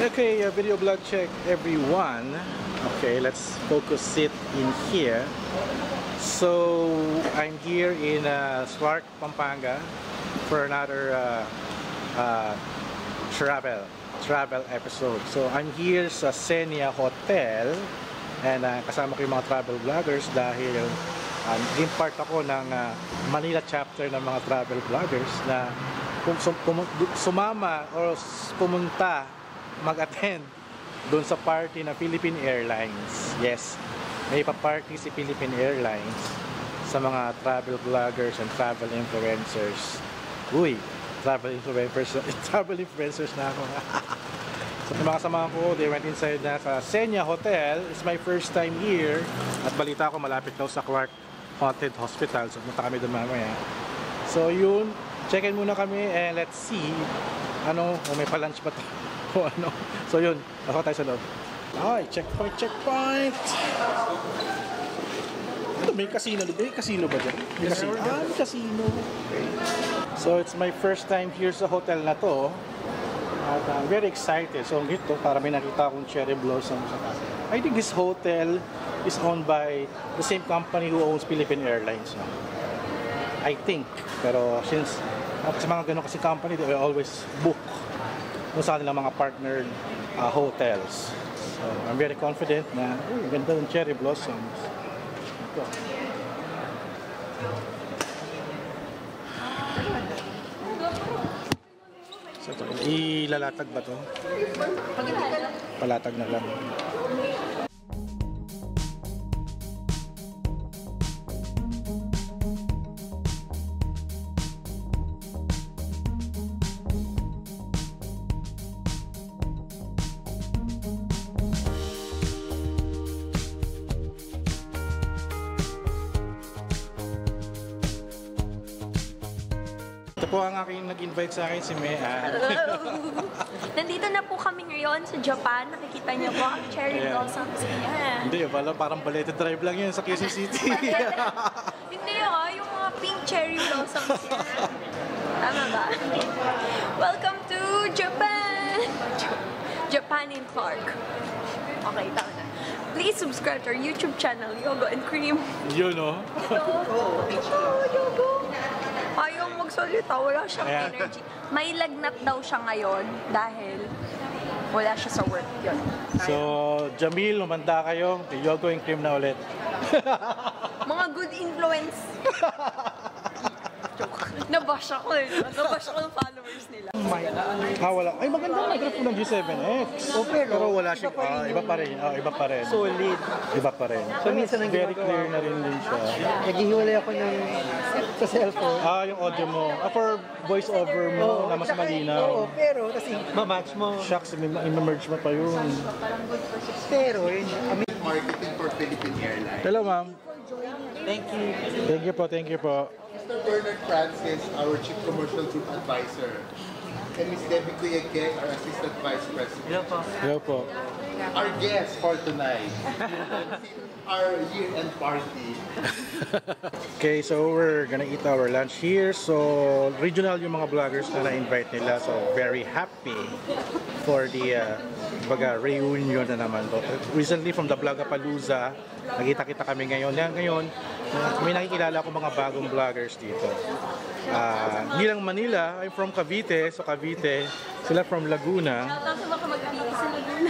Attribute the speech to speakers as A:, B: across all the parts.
A: Okay, video vlog check everyone. Okay, let's focus it in here. So I'm here in Swart, Pampanga for another travel episode. So I'm here sa Xenia Hotel and kasama ko yung mga travel vloggers dahil naging part ako ng Manila chapter ng mga travel vloggers na sumama o pumunta mag-attend doon sa party na Philippine Airlines. Yes, may pa-party si Philippine Airlines sa mga travel vloggers and travel influencers. Uy, travel influencers na ako. So mga kasama ko, they went inside na sa Xenia Hotel. It's my first time here at balita ko malapit daw sa Clark Haunted Hospital. So punta kami doon mamaya. So yun, check-in muna kami and let's see kung may pa-lunch ba to. So yun, ako tayo sa loob. Ay, checkpoint! May casino ba? May casino ba dyan? May casino. Okay. So it's my first time here sa hotel na to. At I'm very excited. So dito, para may nakita akong cherry blossom sa taas. I think this hotel is owned by the same company who owns Philippine Airlines. No? I think. Pero since sa mga ganun kasi company, they always book sa kanilang mga partnered hotels. So, I'm very confident na ganda ng cherry blossoms. Ito. So, ito. Ilalatag ba to? Palatag na lang. Ito po ang aking nag-invite sa akin, si Mea.
B: Nandito na po kami ngayon sa Japan. Nakikita niyo po ang cherry blossoms. Ayan.
A: Hindi, parang balete drive lang yun sa Quezon City.
B: Hindi yung mga pink cherry blossoms yan. Tama ba? Welcome to Japan! Japan in Clark. Okay, tama na. Please subscribe to our YouTube channel, Yogo and Cream.
A: Yun, no?
B: Yogo! Ayaw magsalita, wala siyang energy. May lagnat daw siya ngayon dahil wala siya sa work. Yun.
A: So, Jamil, lumanda kayo. Yogo and Cream na ulit.
B: Mga good influence. Nabash ako Nabash ako ng followers nila.
A: Wala. Ay, maganda ang graph ng G7X. Pero wala siya. Iba pa rin. Iba pa rin.
C: Solid.
A: Iba pa rin.
C: So, minsan ang
A: very clear na rin siya.
C: Naghihiwalay ako sa cellphone.
A: Yung audio mo. For voice over mo na mas malinaw.
C: Oo, pero kasi mamatch mo.
A: Shucks, i-merge mo pa yun.
C: Pero,
D: marketing for Philippine Airlines.
A: Hello, ma'am.
C: thank you.
A: Thank you po.
D: Mr. Bernard Francis, our Chief Commercial Group Advisor. And Ms. Debbie Kuyeke, our Assistant Vice President.
A: Hello po.
D: Our guest for tonight, our year-end party.
A: Okay, so we're gonna eat our lunch here. So, regional yung mga vloggers na na-invite nila. So, very happy for the reunion na naman to. Recently from the Vlogapalooza, nakita-kita kami ngayon. Ngayon, may nakikilala ako mga bagong vloggers dito. Hindi lang Manila, I'm from Cavite. So Cavite, sila from Laguna.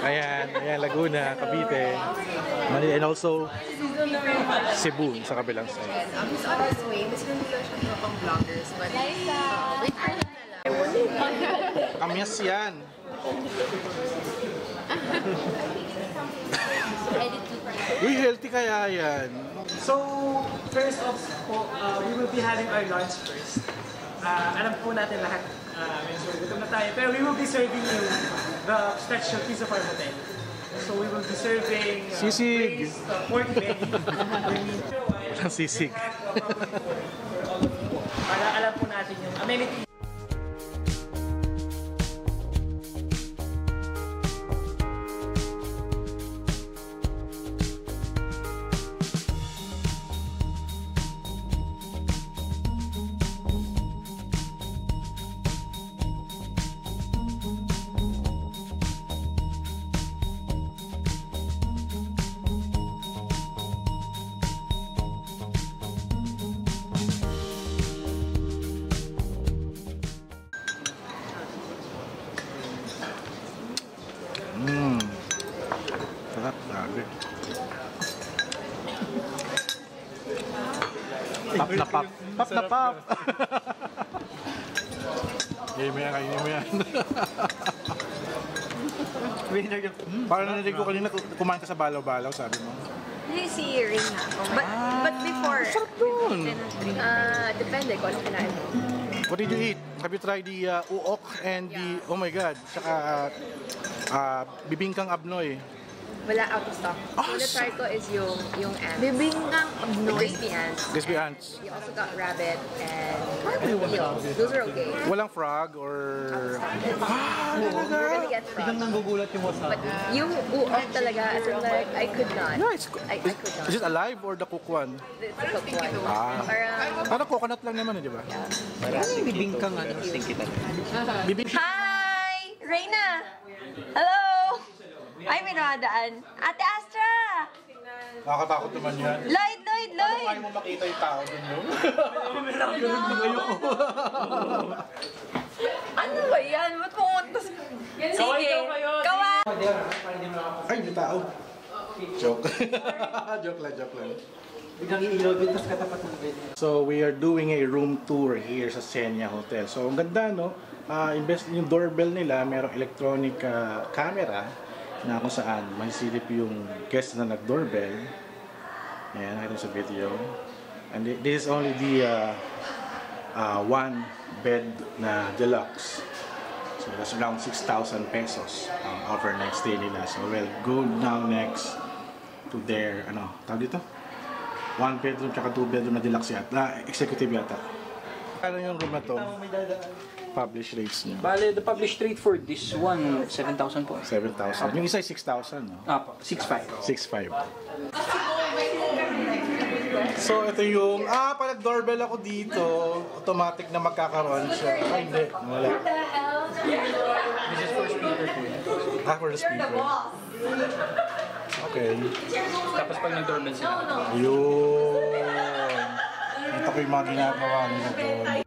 A: Ayan, Laguna, Cavite, Manila, and also Cebu sa kabilang side.
E: He's on his way. Mas nandito siya pang vloggers. But wait for him na lang.
A: Kamyas yan. Uy, healthy kaya yan.
C: So, first off, we will be having our lunch first. Alam po natin lahat, medyo gutom na tayo. Pero we will be serving you the specialties of our hotel. So, we will be serving
A: Sisig.
C: pork belly.
A: Walang sisig.
C: Para alam po natin yung amenities.
A: Pop na pop. Pop na pop. Kainin mo yan, kainin mo yan. Parang narinig ko kanina kumain ka sa balaw-balaw, sabi mo.
B: Si ring na ako. But before,
A: Sarap dun.
E: Depende kung ano kinain mo.
A: What did you eat? Have you tried the uok and the, oh my god, saka bibingkang abnoy?
E: Wala, out of stock.
A: Ah,
E: Yung na-try ko is yung ants.
B: bibingkang abnoy.
E: Crispy ants.
A: Crispy ants.
E: You also got rabbit and eel. Those are okay.
A: Walang frog or...
E: We're gonna get frog. But yung uok talaga, as in like, I could not.
A: No,
E: I could not.
A: is it alive or the cooked one?
E: The cooked one.
A: Ah. Parang coconut lang naman, di ba?
F: Bibingkang ano, singkitan.
A: Bibing...
B: Hi! Reyna! Hello! Ay, may nakadaan. Ate Astra!
A: Nakakatakot naman yan.
B: Lloyd!
A: Ayaw mo makita yung tao dun, no?
B: Ano ba yan? Ba't pumuntos? Sige! Kawa!
A: Ay, yung tao. Joke. Joke lang.
F: Biglang iilaw din, tapos katapat ng bed.
A: So, we are doing a room tour here sa Xenia Hotel. So, ang ganda, no? Invest yung doorbell nila, merong electronic camera na kung saan masisilip yung guest na nag-doorbell. Ayan, nakita sa video. And this is only the one bed na deluxe. So, that's around 6,000 pesos overnight stay nila. So, we'll go now next to their, tawag dito? One bedroom tsaka two bedroom na deluxe yata. Executive yata. Ano yung room na to? Published rates niyo.
F: Bale, the published rate for this one, 7,000 po.
A: 7,000. Yung isa ay 6,000, no?
F: Apo, 6,500.
A: 6,500. So, ito yung, pala doorbell ako dito. Automatic na magkakaroon siya. Ay, hindi. Wala.
F: This is for speaker po.
A: For the speaker. Okay.
F: Tapos pag nag-doorbell sila.
A: Yun. Ito ko yung mga ginagawa nila doon.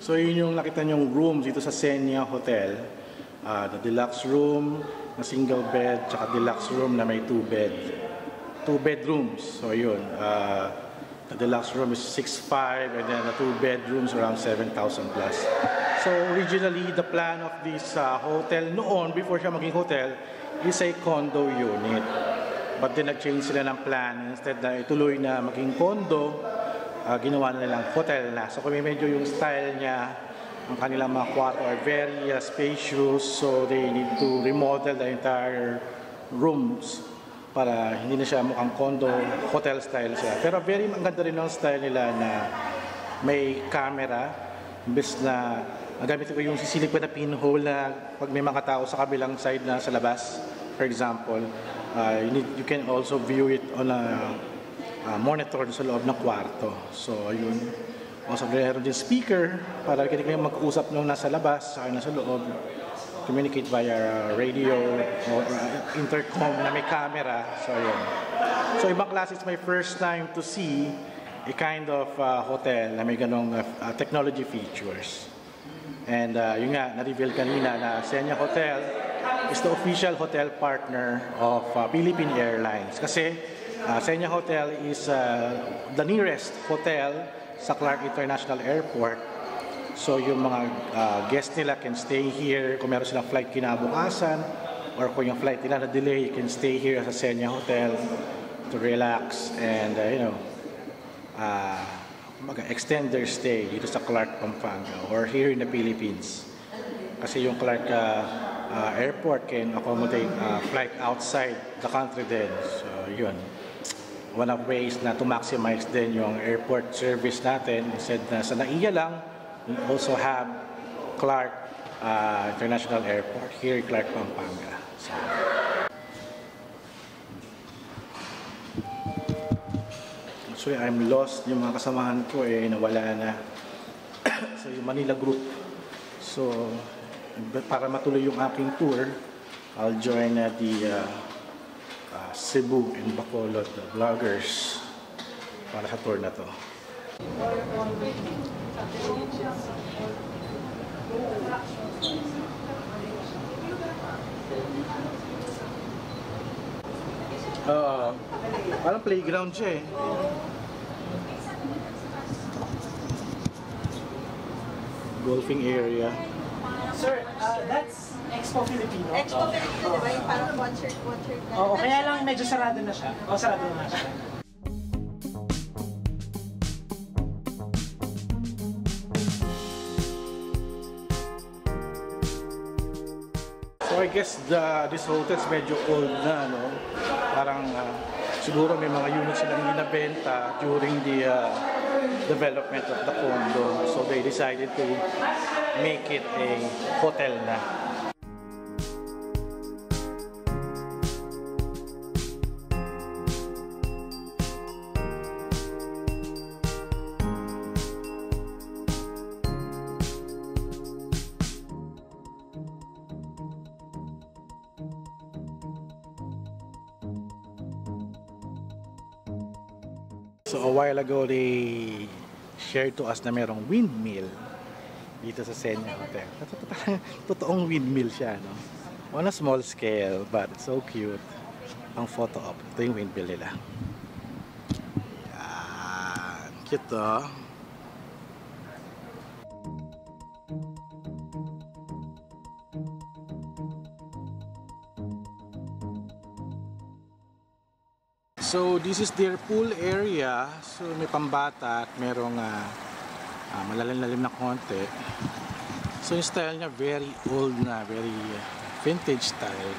A: So yun yung nakita nyong rooms dito sa Xenia Hotel. The deluxe room na single bed, tsaka deluxe room na may two bedrooms. So yun, the deluxe room is 6,500 and then the two bedrooms around 7,000 plus. So originally, the plan of this hotel noon, before siya maging hotel, is a condo unit. But then nag-change sila ng plan. Instead na ituloy na maging condo, ginawa na nilang hotel na. So kung medyo yung style niya, ang kanilang mga kwarto are very spacious, so they need to remodel the entire rooms para hindi na siya mukhang condo, hotel style siya. Pero very maganda rin ang style nila na may camera, imbes na gamit ko yung sisilip ko na pinhole na pag may mga tao sa kabilang side na sa labas, for example, you can also view it on a monitor sa loob ng kwarto. So, ayun. Also, meron din speaker para hindi kayo mag-usap nung nasa labas, saka nasa loob. Communicate via radio or intercom na may camera. So, ayun. So, ibang klase, it's my first time to see a kind of hotel na may ganong technology features. And yun nga, na-reveal kanina na Xenia Hotel is the official hotel partner of Philippine Airlines. Kasi Xenia Hotel is the nearest hotel sa Clark International Airport. So yung mga guests nila can stay here kung meron silang flight kinabukasan, or kung yung flight nila na-delay, you can stay here sa Xenia Hotel to relax and extend their stay dito sa Clark, Pampanga or here in the Philippines. Kasi yung Clark airport can accommodate flight outside the country din. So yun, one of ways na to maximize din yung airport service natin. Instead na sa NAIA lang, we also have Clark International Airport here in Clark, Pampanga. So, actually, I'm lost. Yung mga kasamahan ko nawala na. So, yung Manila group. So, para matuloy yung aking tour, I'll join the Cebu and Bacolod vloggers para sa tour na to. Parang playground siya golfing area.
C: Sir, that's Expo Filipino.
B: Expo Filipino, diba? Yung parang one-shirt na.
C: Oo, kaya lang medyo sarado na siya. Sarado na siya.
A: So I guess this hotel is medyo old na, no? Parang siguro may mga units silang ginabenta during the development of the condo. So they decided to make it a hotel na. So a while ago, they shared to us na merong windmill dito sa Xenia Hotel. Totoong windmill siya, no? On a small scale, but so cute. Ang photo op. Ito yung windmill nila. Yan. Cute, oh. So this is their pool area. So may pambata at merong malalim-lalim na konti. So yung style niya very old na, very vintage style.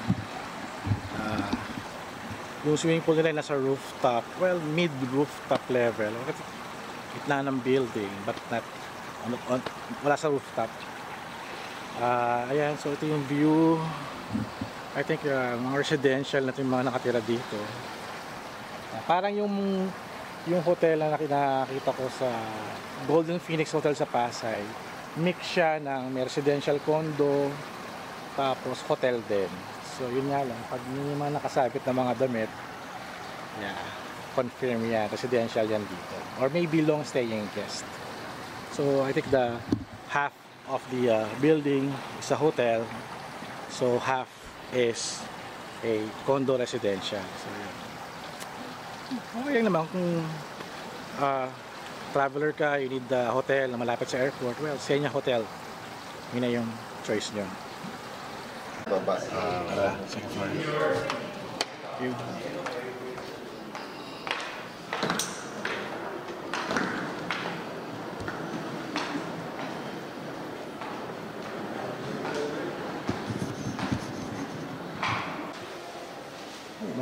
A: Yung swimming pool nila nasa rooftop, well, mid rooftop level. Gitna ng building but not wala sa rooftop. Ayan, so ito yung view. I think mga residential na yung mga nakatira dito. Parang yung hotel na nakita ko sa Golden Phoenix Hotel sa Pasay, mix siya ng may residential condo tapos hotel din. So yun nga lang, pag may mga nakasabit na mga damit, confirm yan, residential yan dito. Or maybe long staying guest. So I think the half of the building is a hotel, so half is a condo residential. So yun. Okay naman kung traveler ka, you need the hotel na malapit sa airport, well, Xenia Hotel, yun na yung choice nyo. Second floor.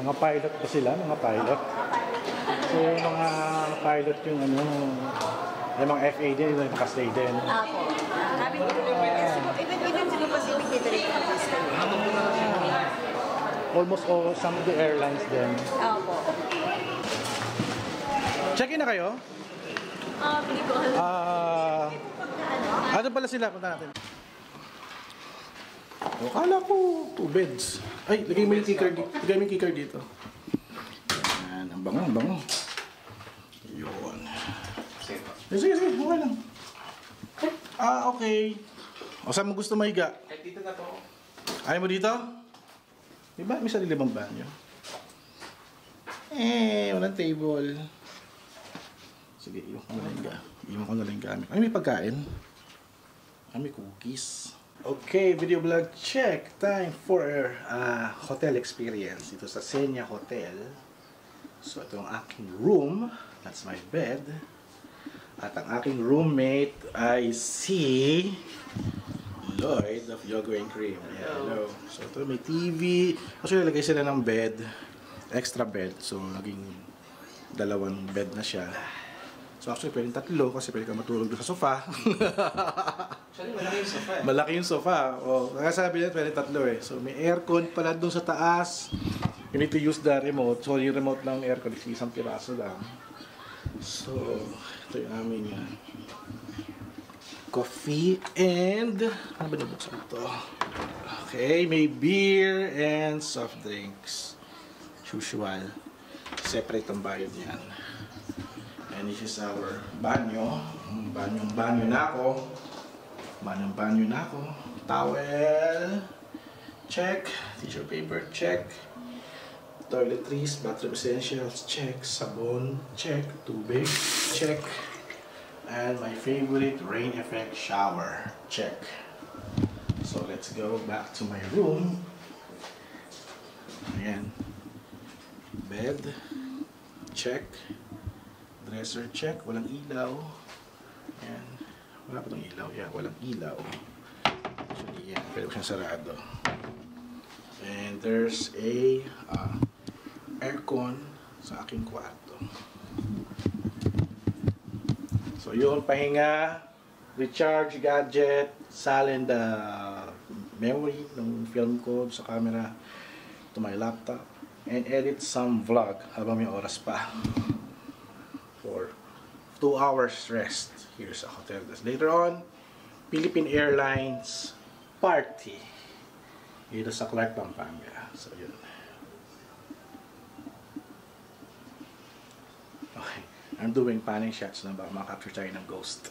A: Mga pilot pa sila, mga pilot. So mga pilot yung yung mga FA din, yung nakastay din.
B: Apo. Sabi ko, even siguro Pacific Catering Office kayo.
A: Almost all, some of the airlines din.
B: Apo.
A: Check-in na kayo?
B: Hindi ko alam.
A: Ano pala sila? Punta natin. Akala ko 2 beds. Ay, lagay mo yung keycard dito. Yan, ang bango, ang bango. Yun. Sige, sige, okay lang. Ah, okay. O saan mo gusto mahiga?
F: Dito na po.
A: Ayaw mo dito? Diba may sarili bang banyo? Walang table. Sige, iwan ko na lang iwan ko na lang yung gamit. Ay, may pagkain. Ay, may cookies. Okay, video vlog check. Time for hotel experience. Ito sa Xenia Hotel. So, ito ang aking room. That's my bed. At ang aking roommate ay si Lloyd of Yoga and Cream. Yeah, hello. So, ito may TV. Actually, nalagay sila ng bed. Extra bed. So, naging dalawang bed na siya. So, actually, pwedeng tatlo kasi pwede ka matulog doon sa sofa.
F: Actually, malaki yung sofa.
A: Malaki yung sofa. O, kaya sabi niya, pwede tatlo eh. So, may aircon pala doon sa taas. You need to use the remote. So, yung remote ng aircon is isang piraso lang. So, ito yung aming coffee and ano ba nabuksan ito? Okay, may beer and soft drinks. Usual. Separate ang bayad yan. And this is our banyo. Banyo na ako. Banyo na ako. Towel. Check. Tissue paper. Check. Toiletries, bathroom essentials. Check. Sabon. Check. Tubig. Check. And my favorite rain effect shower. Check. So let's go back to my room. Ayan. Bed. Check. Dresser. Check. Walang ilaw. Ayan. Wala pa itong ilaw. Yan. Walang ilaw. Actually, yan. Pero siyang sarado. And there's a aircon sa aking kwarto. So yun, pahinga, recharge gadget, silent memory ng film ko sa camera to my laptop, and edit some vlog habang may oras pa for 2 hours rest here sa hotel. Later on, Philippine Airlines party dito sa Clark, Pampanga. So yun. Okay. I'm doing panning shots na baka makapture tayo ng ghost.